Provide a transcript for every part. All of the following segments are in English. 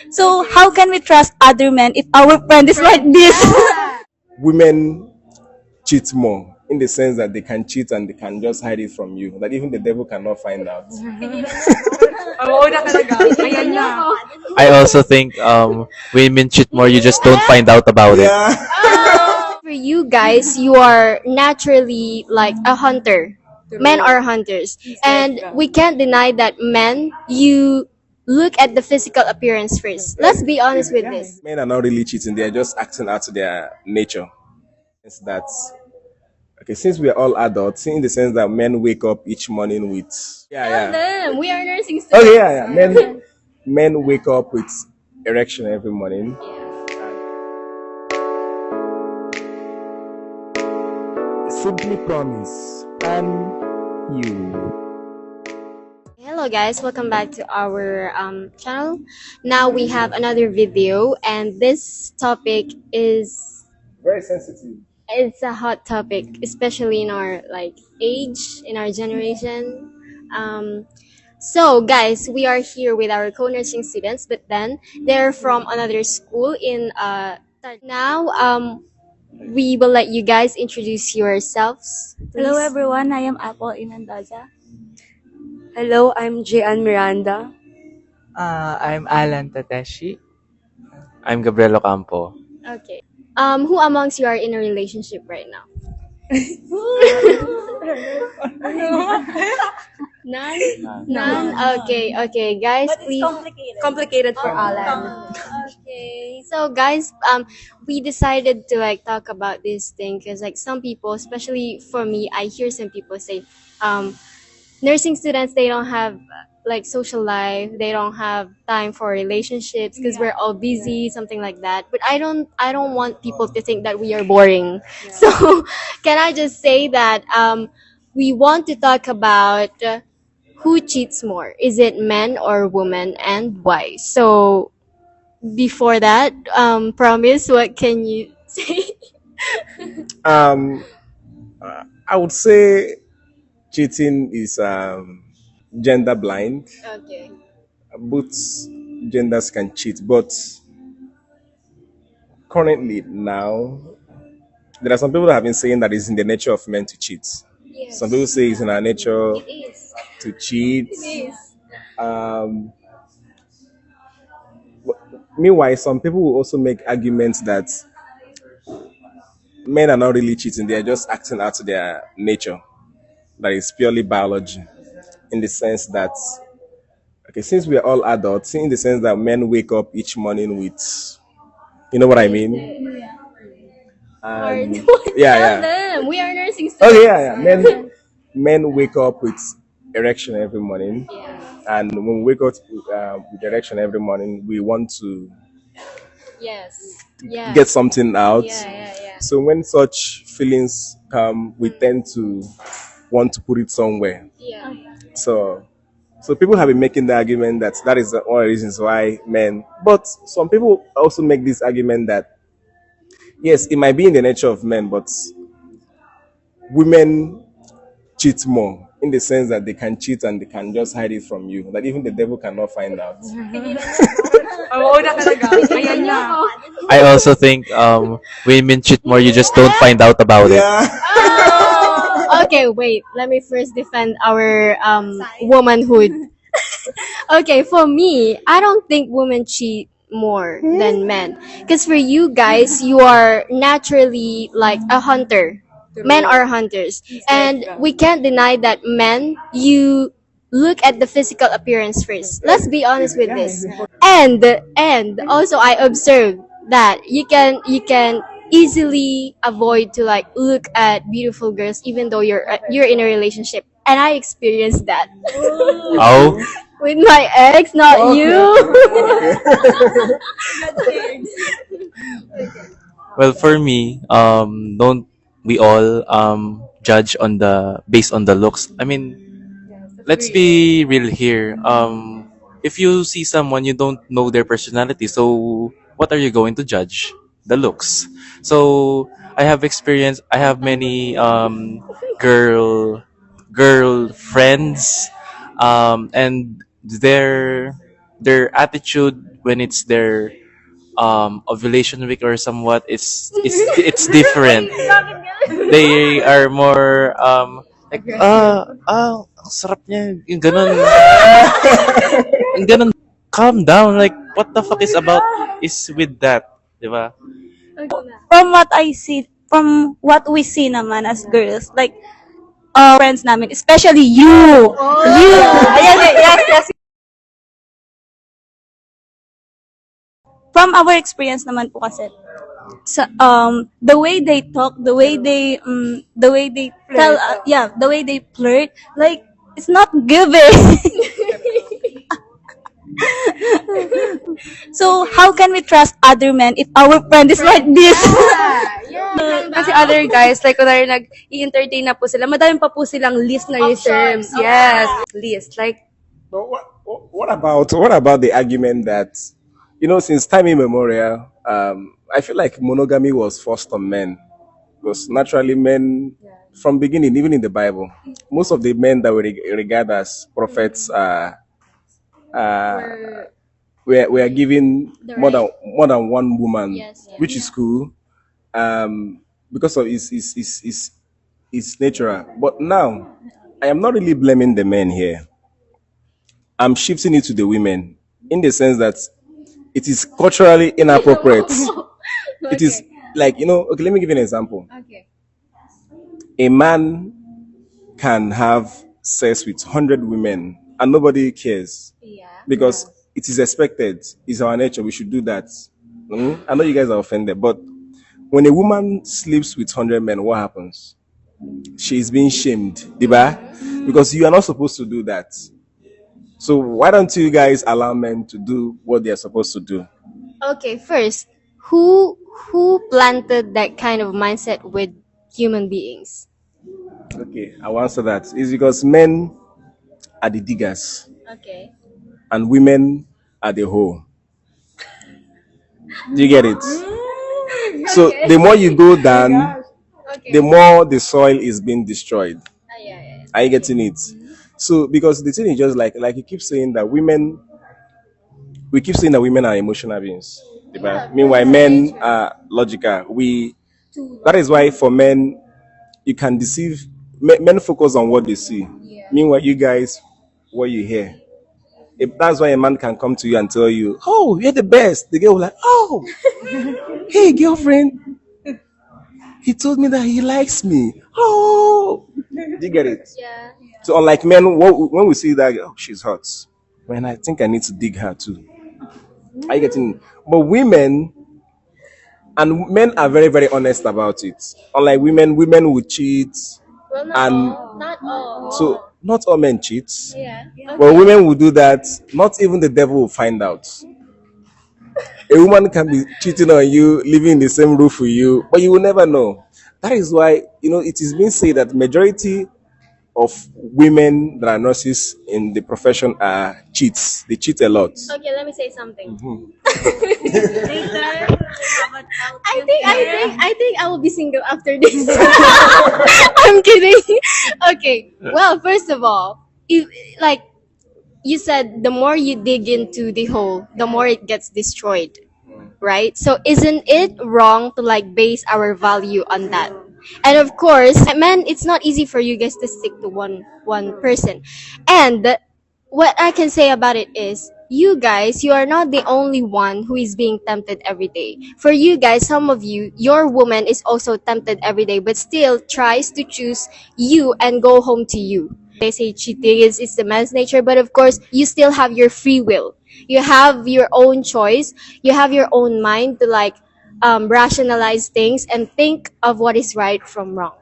So how can we trust other men if our friend is like this? Women cheat more in the sense that they can cheat and they can just hide it from you. That even the devil cannot find out. I also think women cheat more. You just don't find out about it. Yeah. For you guys, you are naturally like a hunter. Men are hunters. And we can't deny that men, you look at the physical appearance first. Let's be honest with this. Men are not really cheating, they are just acting out their nature. It's that okay, since we are all adults, in the sense that men wake up each morning with Tell them, we are nursing okay, students. yeah. Men wake up with erection every morning. Simply promise and you. Hello guys, welcome back to our channel. Now we have another video and this topic is Very sensitive. it's a hot topic, especially in our like age, in our generation. So guys, we are here with our co-nursing students, but then they're from another school in now we will let you guys introduce yourselves. Hello Please. everyone, I am Apple Inandaja. Hello, I'm Jean Miranda. I'm Alan Tateshi. I'm Gabriel Ocampo. Okay. Who amongst you are in a relationship right now? None? None? Okay, okay. Guys, But it's please. complicated. Complicated for Alan. Okay. So guys, we decided to like talk about this thing because like some people, especially for me, I hear some people say, nursing students they don't have like social life, they don't have time for relationships because we're all busy, something like that. But I don't want people to think that we are boring. So can I just say that we want to talk about who cheats more? Is it men or women, and why? So before that, promise, what can you say? Um, I would say cheating is gender blind. Okay. Both genders can cheat, but currently now there are some people that have been saying that it's in the nature of men to cheat. Yes. Some people say it's in our nature It is. to cheat. It is. Um, Meanwhile, some people will also make arguments that men are not really cheating; they are just acting out their nature. That is purely biology, in the sense that okay, since we are all adults, in the sense that men wake up each morning with, you know what I mean? Hard. And Tell yeah. them, we are nursing students. Okay, yeah. Men wake up with erection every morning, and when we wake up with erection every morning, we want to Yes. Yeah. get something out. Yeah. So when such feelings come, we tend to want to put it somewhere. Yeah. So people have been making the argument that that is one of the reasons why men. But some people also make this argument that yes, it might be in the nature of men, but women cheat more in the sense that they can cheat and they can just hide it from you. That even the devil cannot find out. I also think women cheat more. You just don't find out about it. Yeah. Oh, okay, wait. Let me first defend our womanhood. Okay, for me, I don't think women cheat more than men. Because for you guys, you are naturally like a hunter. Men are hunters. And we can't deny that men, you look at the physical appearance first. Let's be honest with this. And also I observed that you can easily avoid to like look at beautiful girls even though you're in a relationship. And I experienced that Oh, with my ex, not you. well, for me, don't we all judge on the based on the looks? I mean, let's be real here. If you see someone you don't know their personality, so what are you going to judge? The looks. So I have experience. I have many girl friends, and they're their attitude when it's their ovulation week or somewhat, it's different. They are more like ang sarap niya, yung ganun, yung ganun. Calm down, like what the fuck is about is with that, di ba? From what I see, from what we see naman as girls, like, friends namin, especially you. You. Ayan, yes, yes. From our experience naman po kasi, the way they talk, the way they tell, yeah, the way they flirt, like, it's not giving. So, how can we trust other men if our friend is like this? Kasi other guys, like, kunwari nag-i-entertain na po sila, madami pa po silang list na reserves. Yes. List. Like, But what about the argument that, since time immemorial, I feel like monogamy was forced on men, because naturally men, from beginning, even in the Bible, most of the men that we regard as prophets were given more than one woman, which is cool, because of his natural. But now, I am not really blaming the men here. I'm shifting it to the women, in the sense that it is culturally inappropriate. It is like, okay, let me give you an example. A man can have sex with 100 women and nobody cares, because it is expected. It's our nature. We should do that. I know you guys are offended, but when a woman sleeps with 100 men, what happens? She is being shamed, diba? Because you are not supposed to do that. So why don't you guys allow men to do what they are supposed to do? Okay, first, who planted that kind of mindset with human beings? Okay, I will answer that. It's because men are the diggers Okay. and women are the hoe. Do you get it? So the more you go down, the more the soil is being destroyed. Are you getting it? So because the thing is just like you keep saying that we keep saying that women are emotional beings. Diba? Meanwhile, men are logical. That is why for men you can deceive. Men focus on what they see. Meanwhile, you guys, what you hear. That's why a man can come to you and tell you, "Oh, you're the best." The girl will like, "Oh, hey, girlfriend, he told me that he likes me." Oh, do you get it? Yeah. So unlike men, when we see that, oh, she's hot, when I think I need to dig her too. Are you getting? But women and men are very, very honest about it. Unlike women will cheat, Well, not and all. Not all. so not all men cheat. Yeah. But women will do that. Not even the devil will find out. A woman can be cheating on you, living in the same roof with you, but you will never know. That is why it is being said that majority of women that are nurses in the profession are cheats. They cheat a lot. Okay, let me say something. Later, I think I will be single after this. I'm kidding. Okay. Well, first of all, if like you said, the more you dig into the hole, the more it gets destroyed, right? So isn't it wrong to like base our value on that? And of course, man, it's not easy for you guys to stick to one person. And what I can say about it is, you guys, you are not the only one who is being tempted every day. For you guys, some of you, your woman is also tempted every day, but still tries to choose you and go home to you. They say cheating is it's the man's nature, but of course, you still have your free will. You have your own choice. You have your own mind to like rationalize things and think of what is right from wrong.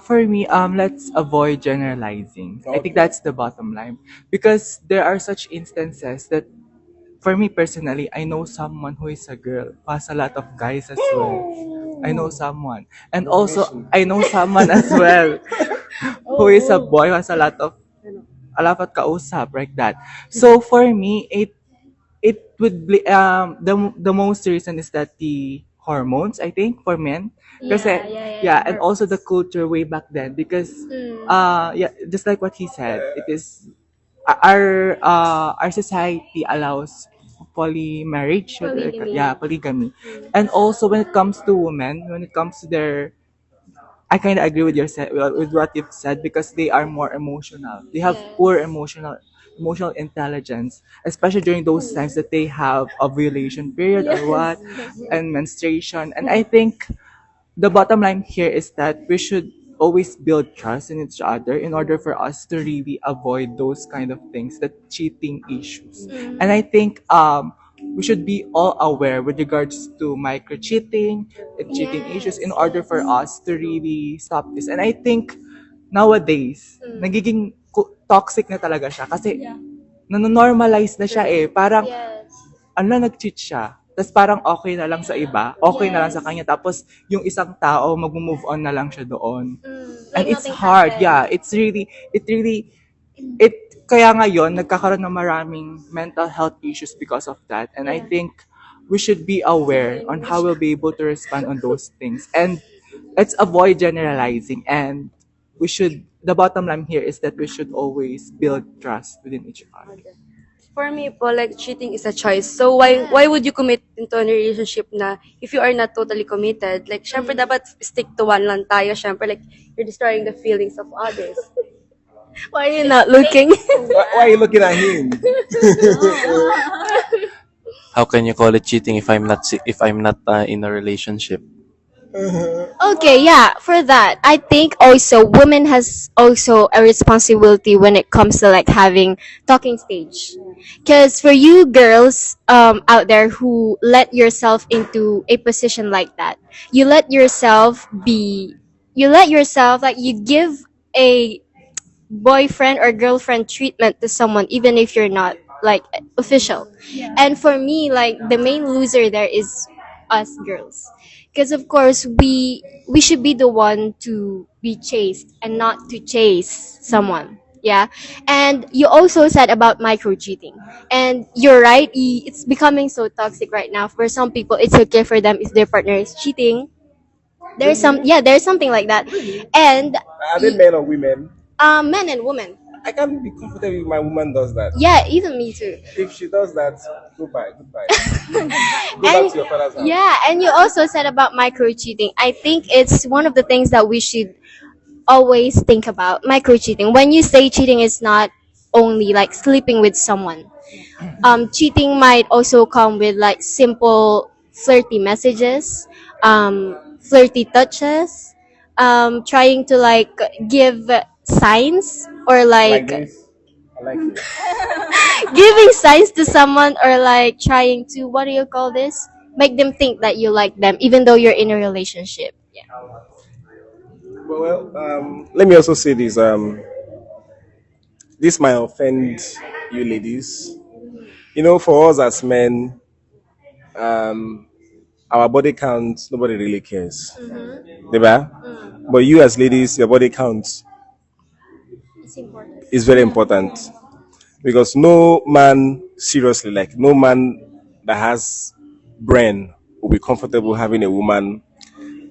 For me, let's avoid generalizing. I think Okay. that's the bottom line. Because there are such instances that, for me personally, I know someone who is a girl who has a lot of guys as well. I know someone. And also, I know someone as well who is a boy who has a lot of kausap, like that. So for me, it would be the most reason is that the hormones, I think, for men. Kasi, yeah, and also the culture way back then, because yeah, just like what he said, it is our society allows polymarriage, Polygamy. yeah, polygamy. And also when it comes to women, when it comes to their, I kind of agree with with what you've said, because they are more emotional. They have poor Yes. emotional intelligence, especially during those times that they have ovulation period or what, and menstruation. And I think the bottom line here is that we should always build trust in each other in order for us to really avoid those kind of things, the cheating issues. And I think we should be all aware with regards to micro cheating and cheating issues in Yes, order for yes. us to really stop this. And I think nowadays nagiging toxic na talaga siya kasi nanonormalize na siya eh. Parang Yes. ano, nag-cheat siya. Tapos parang okay na lang sa iba, okay na lang sa Yes. kanya. Tapos yung isang tao, mag-move on na lang siya doon. And Like it's nothing hard, yeah. happened. It kaya ngayon, nagkakaroon ng maraming mental health issues because of that. And I think we should be aware on how we'll be able to respond on those things. And let's avoid generalizing. And the bottom line here is that we should always build trust within each other. For me po, like, cheating is a choice. So, why would you commit into a relationship na if you are not totally committed? Like, syempre, dapat stick to one lang tayo. Syempre, like, you're destroying the feelings of others. Why are you not looking? Why are you looking at him? How can you call it cheating if I'm not in a relationship? Okay, yeah, for that, I think also women has also a responsibility when it comes to like having talking stage. Because for you girls out there who let yourself into a position like that, you let yourself be, you let yourself like you give a boyfriend or girlfriend treatment to someone even if you're not like official. And for me, like the main loser there is us girls, because of course we should be the one to be chased and not to chase someone. Yeah. And you also said about micro cheating, and you're right, it's becoming so toxic right now. For some people it's okay for them if their partner is cheating. There's some, yeah, there's something like that. And Are they men or women? men and women. I can't be comfortable if my woman does that. Yeah, even me too. If she does that, goodbye, goodbye. Go And back to your father's house. yeah, and you also said about micro cheating. I think it's one of the things that we should always think about. Micro cheating. When you say cheating, is not only like sleeping with someone. Cheating might also come with like simple flirty messages, flirty touches, trying to like give signs or Like like this. I like it. giving signs to someone, or like trying to, what do you call this, make them think that you like them even though you're in a relationship. Yeah. Well, let me also say this. This might offend you ladies. You know, for us as men, um, our body count, nobody really cares. Diba? But you as ladies, your body count is very important. Because no man, seriously, like no man that has brain will be comfortable having a woman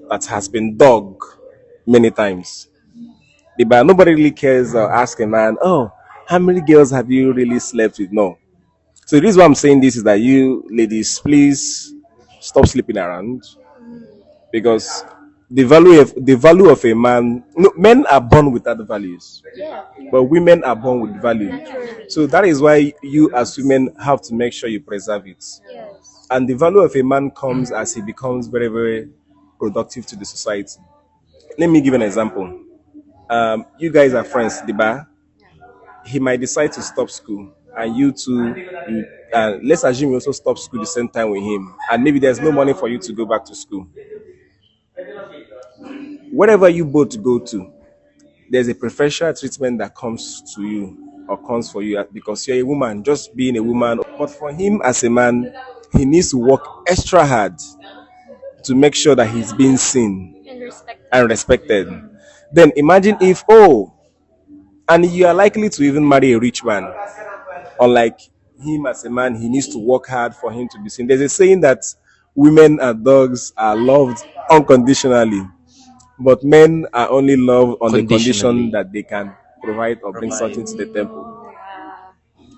that has been dog many times. But nobody really cares or ask a man, oh, how many girls have you really slept with? No. So the reason why I'm saying this is that you ladies, please stop sleeping around, because the value of a man, no, men are born without values, but women are born with value. So that is why you as women have to make sure you preserve it. And the value of a man comes as he becomes very, very productive to the society. Let me give an example. You guys are friends, Diba. He might decide to stop school, and you two, let's assume you also stop school the same time with him, and maybe there's no money for you to go back to school. Wherever you both go to, there's a preferential treatment that comes to you or comes for you because you're a woman, just being a woman. But for him as a man, he needs to work extra hard to make sure that he's being seen and respected. Then imagine if, oh, and you are likely to even marry a rich man. Unlike him as a man, he needs to work hard for him to be seen. There's a saying that women and dogs are loved unconditionally, but men are only loved on the condition Conditionally. that they can provide or bring something to the table.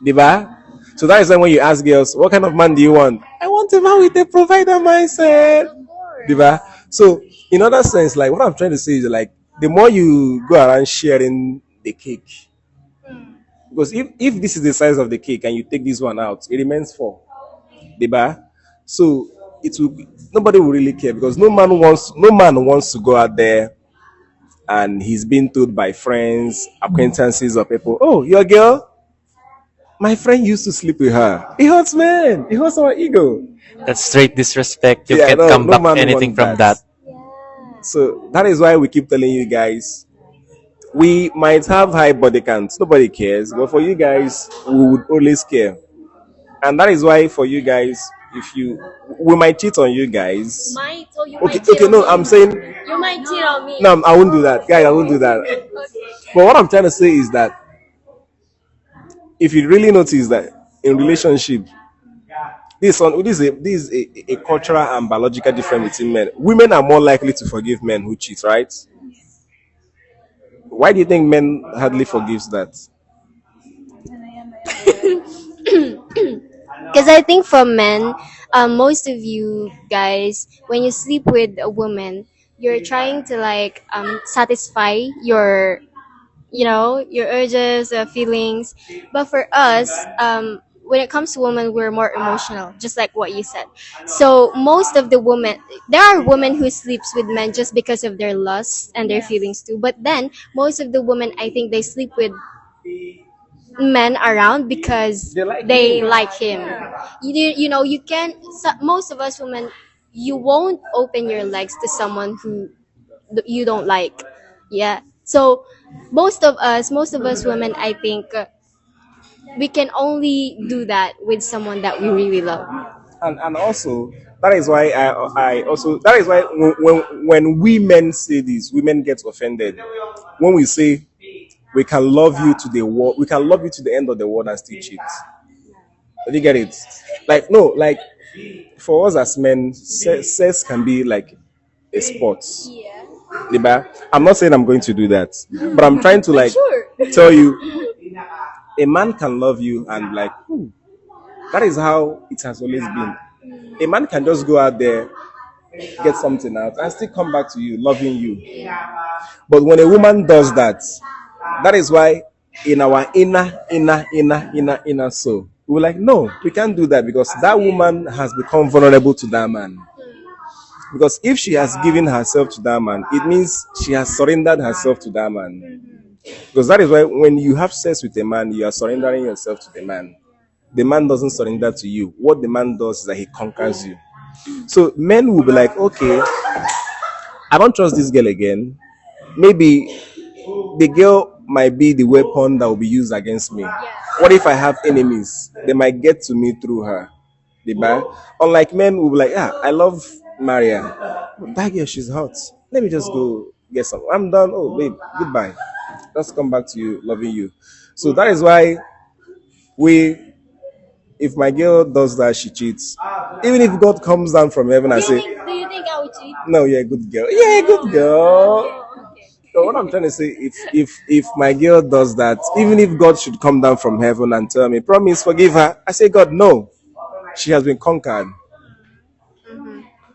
Diba? So that is when you ask girls, what kind of man do you want? I want a man with a provider mindset. Diba? So in other sense, like what I'm trying to say is like the more you go around sharing the cake, because if this is the size of the cake and you take this one out, it remains four. Diba? So it will be, nobody will really care because no man wants to go out there and he's been told by friends, acquaintances, or people, oh, your girl, my friend used to sleep with her. It hurts, man. It hurts our ego. That's straight disrespect. You Yeah, can't no, come no back man anything wants from that. that. So that is why we keep telling you guys, we might have high body counts. Nobody cares, but for you guys, we would always care. And that is why for you guys, if you, we might cheat on you guys. Might, so you Okay, might cheat okay, on no, me. I'm saying You might cheat on me. no, I won't do that, guys. I won't do that. But what I'm trying to say is that if you really notice that in relationship, this is a cultural and biological difference between men. Women are more likely to forgive men who cheat, right? Why do you think men hardly forgives that? Because I think for men, most of you guys, when you sleep with a woman, you're trying to like satisfy your, you know, your urges, feelings. But for us, when it comes to women, we're more emotional, just like what you said. So most of the women, there are women who sleeps with men just because of their lust and their feelings too. But then most of the women, I think they sleep with men around because they like him. You know, you can, most of us women, you won't open your legs to someone who you don't like. Yeah. So most of us women, I think we can only do that with someone that we really love. And also that is why I also that is why when women say this, women get offended when we say we can love you to the world, we can love you to the end of the world and still cheat. Did you get it? Like no, like for us as men, sex can be like a sport. Diba? I'm not saying I'm going to do that, but I'm trying to like tell you, a man can love you and like, that is how it has always been. A man can just go out there, get something out, and still come back to you, loving you. But when a woman does that, that is why in our inner soul, we're like, no, we can't do that because that woman has become vulnerable to that man. Because if she has given herself to that man, it means she has surrendered herself to that man. Because that is why when you have sex with a man, you are surrendering yourself to the man. The man doesn't surrender to you. What the man does is that he conquers you. So men will be like, okay, I don't trust this girl again. Maybe the girl might be the weapon that will be used against me. What if I have enemies? They might get to me through her. The bad. Unlike men who will be like, yeah, I love Maria. That girl, she's hot. Let me just go get some. I'm done. Oh, babe, goodbye. Just come back to you, loving you. So that is why we, if my girl does that, she cheats. Even if God comes down from heaven and say, Do you think I would cheat? no, you're a good girl. Yeah, good girl. So what I'm trying to say, if my girl does that, even if God should come down from heaven and tell me, promise, forgive her, I say, God, no, she has been conquered.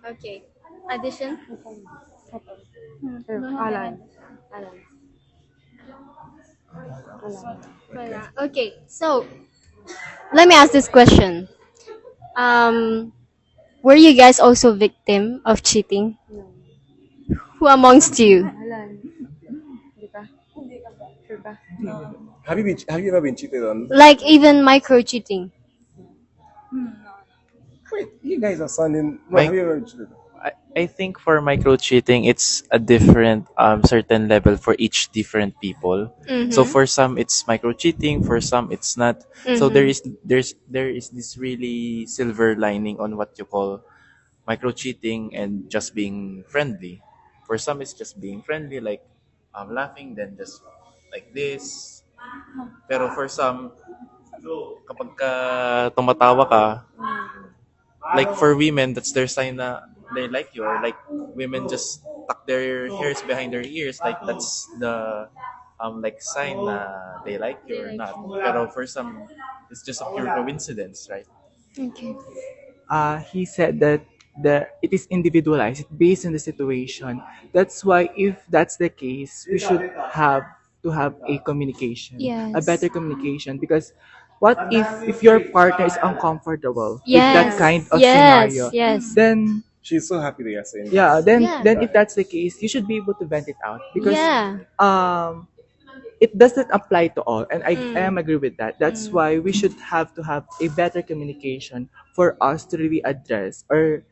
Okay. Addition. Alan. Alam. Wala. Okay. So let me ask this question. Um, were you guys also victim of cheating? Who amongst you? Alan. Di ba? Sure ba? Have you ever been cheated on? Like even micro cheating? Wait, you guys are sounding. No, My have you ever been cheated on? I think for micro cheating, it's a different certain level for each different people. So Mm-hmm. for some it's micro cheating, for some it's not. So Mm-hmm. there is this really silver lining on what you call micro cheating and just being friendly. For some it's just being friendly, like laughing, then just like this. Pero for some, kapag ka tumatawa ka, like for women, that's their sign na they like you, or like women just tuck their hairs behind their ears, like that's the like sign na they like you or not. Pero for some, it's just a pure coincidence, right? Okay. He said that it is individualized based on the situation. That's why if that's the case, we should have to have a communication, a Yes. better communication. Because what if your partner is uncomfortable with that Yes. kind of Yes. scenario, Yes. then She's so happy that you're saying yeah, this. Yeah. then if that's the case, you should be able to vent it out because Yeah. um it doesn't apply to all, and I Mm. am agree with that. That's why we should have to have a better communication for us to really address, or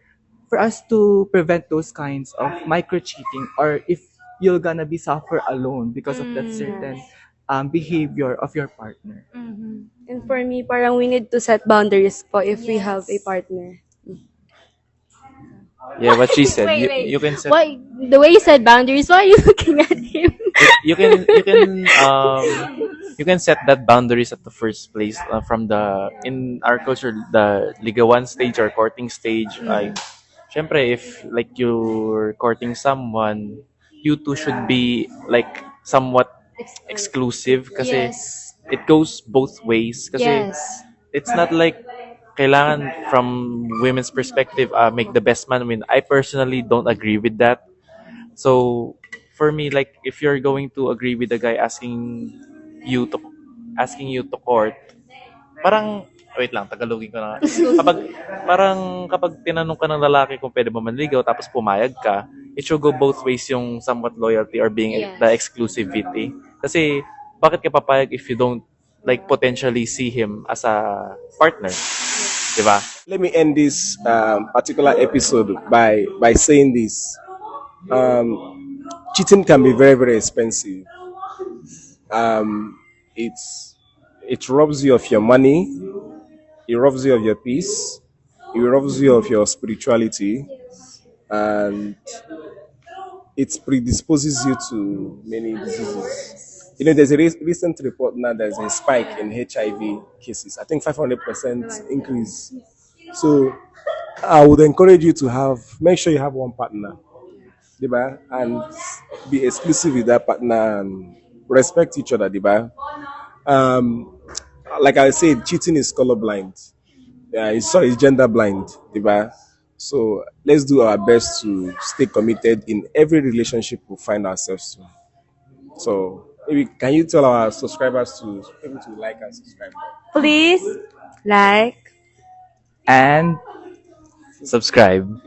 for us to prevent those kinds of micro cheating, or if you're gonna be suffer alone because of that certain Yes. behavior of your partner. Mm-hmm. And for me, parang we need to set boundaries po if we have a Yes. partner. Yeah, what she said. Wait, You wait. can set. Why the way you said boundaries? Why are you looking at him? You can set that boundaries at the first place, from the in our culture, the ligawan stage or courting stage. Like, syempre, if like you're courting someone, you two should be like somewhat exclusive kasi Yes. it goes both ways kasi Yes. it's not like kailangan from women's perspective, make the best man win. I personally don't agree with that. So for me, like if you're going to agree with the guy you to asking you to court, parang wait lang, tagalogin ko na. Kapag tinanong ka ng lalaki kung pwede ba manligaw tapos pumayag ka, it should go both ways yung somewhat loyalty or being the Yes. exclusivity. Kasi bakit ka papayag if you don't like potentially see him as a partner, 'di ba? Let me end this particular episode by saying this. Cheating can be very, very expensive. It's it robs you of your money, it robs you of your peace, it robs you of your spirituality, and it predisposes you to many diseases. You know, there's a recent report now. There's a spike in HIV cases. I think 500% increase. So I would encourage you to make sure you have one partner, diba? And be exclusive with that partner and respect each other, diba? Um, like I said, cheating is colorblind. Yeah, it's gender blind, diba? So let's do our best to stay committed in every relationship we find ourselves to. So maybe can you tell our subscribers to able to like and subscribe? Please like And Subscribe.